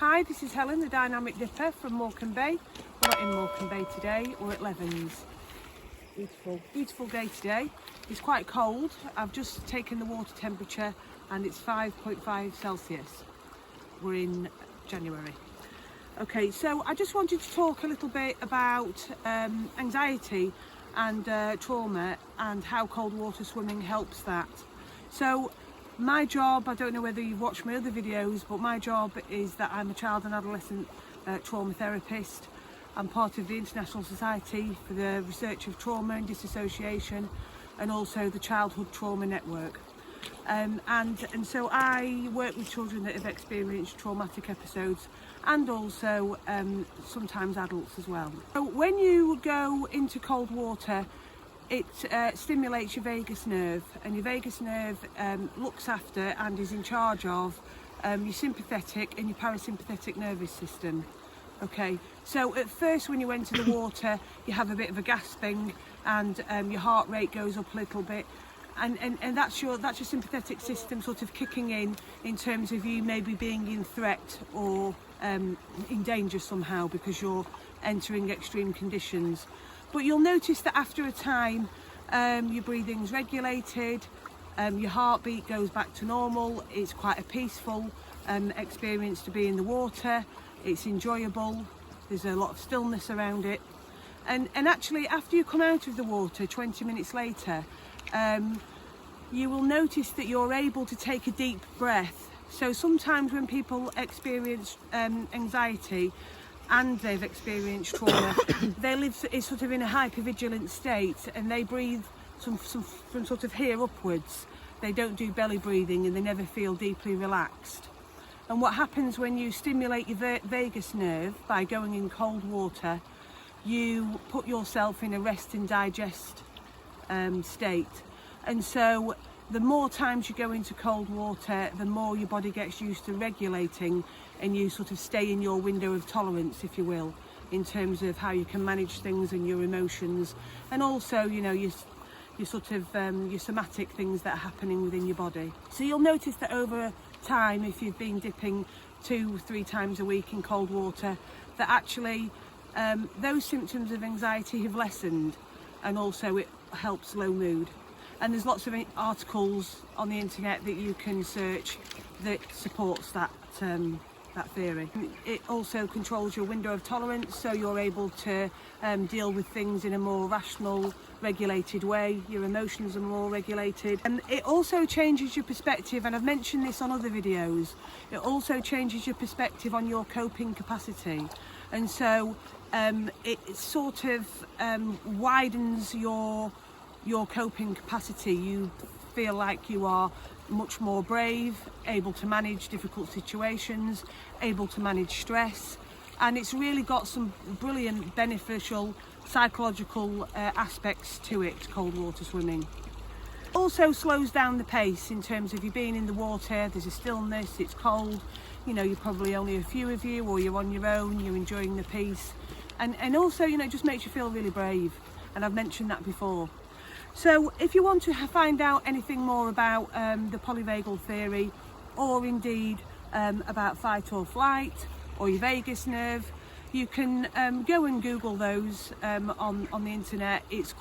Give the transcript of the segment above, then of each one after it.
Hi, this is Helen, the Dynamic Dipper from Morecambe. We're not in Morecambe Bay today, we're at Levens. Beautiful, beautiful day today. It's quite cold. I've just taken the water temperature and it's 5.5 Celsius. We're in January. Okay, so I just wanted to talk a little bit about anxiety and trauma and how cold water swimming helps that. So my job, I don't know whether you've watched my other videos, but my job is that I'm a child and adolescent trauma therapist. I'm part of the International Society for the Research of Trauma and Disassociation, and also the Childhood Trauma Network. And so I work with children that have experienced traumatic episodes, and also sometimes adults as well. So when you go into cold water, it stimulates your vagus nerve, and your vagus nerve looks after and is in charge of your sympathetic and your parasympathetic nervous system. Okay, so at first when you enter the water you have a bit of a gasping and your heart rate goes up a little bit, and that's your sympathetic system sort of kicking in terms of you maybe being in threat or in danger somehow because you're entering extreme conditions. But you'll notice that after a time your breathing's regulated, your heartbeat goes back to normal. It's quite a peaceful experience to be in the water. It's enjoyable, there's a lot of stillness around it, and actually after you come out of the water 20 minutes later, you will notice that you're able to take a deep breath. So sometimes when people experience anxiety and they've experienced trauma, they live sort of in a hypervigilant state, and they breathe from sort of here upwards. They don't do belly breathing and they never feel deeply relaxed. And what happens when you stimulate your vagus nerve by going in cold water, you put yourself in a rest and digest state. And so the more times you go into cold water, the more your body gets used to regulating, and you sort of stay in your window of tolerance, if you will, in terms of how you can manage things and your emotions, and also, you know, your sort of your somatic things that are happening within your body. So you'll notice that over time, if you've been dipping 2-3 times a week in cold water, that actually those symptoms of anxiety have lessened, and also it helps low mood. And there's lots of articles on the internet that you can search that supports that theory. It also controls your window of tolerance, so you're able to deal with things in a more rational, regulated way. Your emotions are more regulated, and it also changes your perspective, and I've mentioned this on other videos. It also changes your perspective on your coping capacity, and so it sort of widens your coping capacity. You feel like you are much more brave, able to manage difficult situations, able to manage stress, and it's really got some brilliant beneficial psychological aspects to it, cold water swimming. Also slows down the pace in terms of you being in the water. There's a stillness, it's cold, you know, you're probably only a few of you, or you're on your own, you're enjoying the peace, and also, you know, it just makes you feel really brave, and I've mentioned that before. So if you want to find out anything more about the polyvagal theory, or indeed about fight or flight or your vagus nerve, you can go and Google those on the internet. It's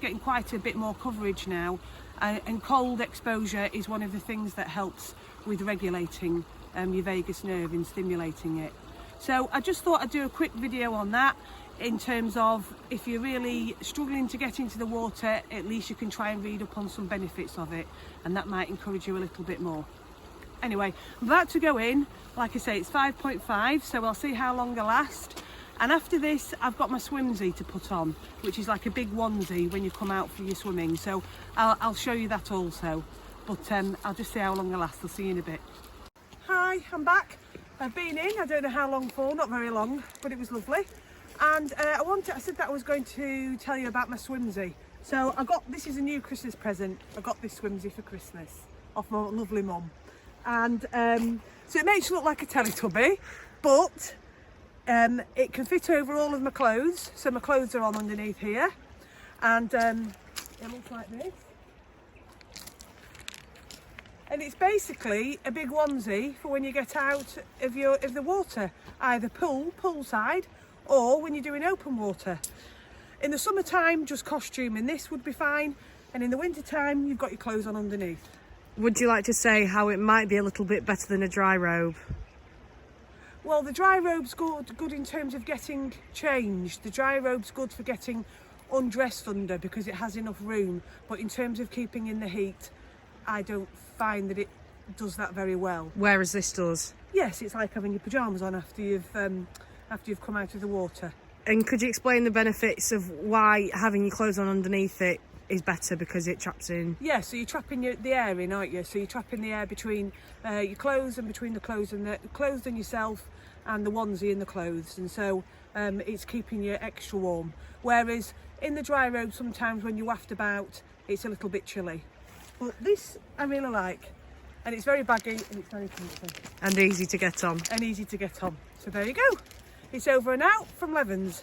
getting quite a bit more coverage now, and cold exposure is one of the things that helps with regulating your vagus nerve and stimulating it. So I just thought I'd do a quick video on that, in terms of if you're really struggling to get into the water, at least you can try and read up on some benefits of it, and that might encourage you a little bit more. Anyway, I'm about to go in. Like I say, it's 5.5, so I'll see how long I last. And after this, I've got my Swimzi to put on, which is like a big onesie when you come out for your swimming. So I'll show you that also. But I'll just see how long I last. I'll see you in a bit. Hi, I'm back. I've been in, I don't know how long for, not very long, but it was lovely. And I said that I was going to tell you about my Swimzi. So this is a new Christmas present. I got this Swimzi for Christmas off my lovely mum. And so it makes you look like a Teletubby, but it can fit over all of my clothes. So my clothes are on underneath here, and it looks like this. And it's basically a big onesie for when you get out of the water, either poolside, or when you're doing open water. In the summertime, just costume in this would be fine, and in the winter time, you've got your clothes on underneath. Would you like to say how it might be a little bit better than a dry robe? Well, the dry robe's good in terms of getting changed. The dry robe's good for getting undressed under because it has enough room. But in terms of keeping in the heat, I don't find that it does that very well. Whereas this does? Yes, it's like having your pyjamas on after you've come out of the water. And could you explain the benefits of why having your clothes on underneath it is better, because it traps in? Yeah, so you're trapping the air in, aren't you? So you're trapping the air between your clothes and between the clothes and yourself and the onesie and the clothes, and so it's keeping you extra warm. Whereas in the dry robe, sometimes when you waft about, it's a little bit chilly. But this I really like, and it's very baggy and it's very comfy. And easy to get on. And easy to get on. So there you go. It's over and out from Levens.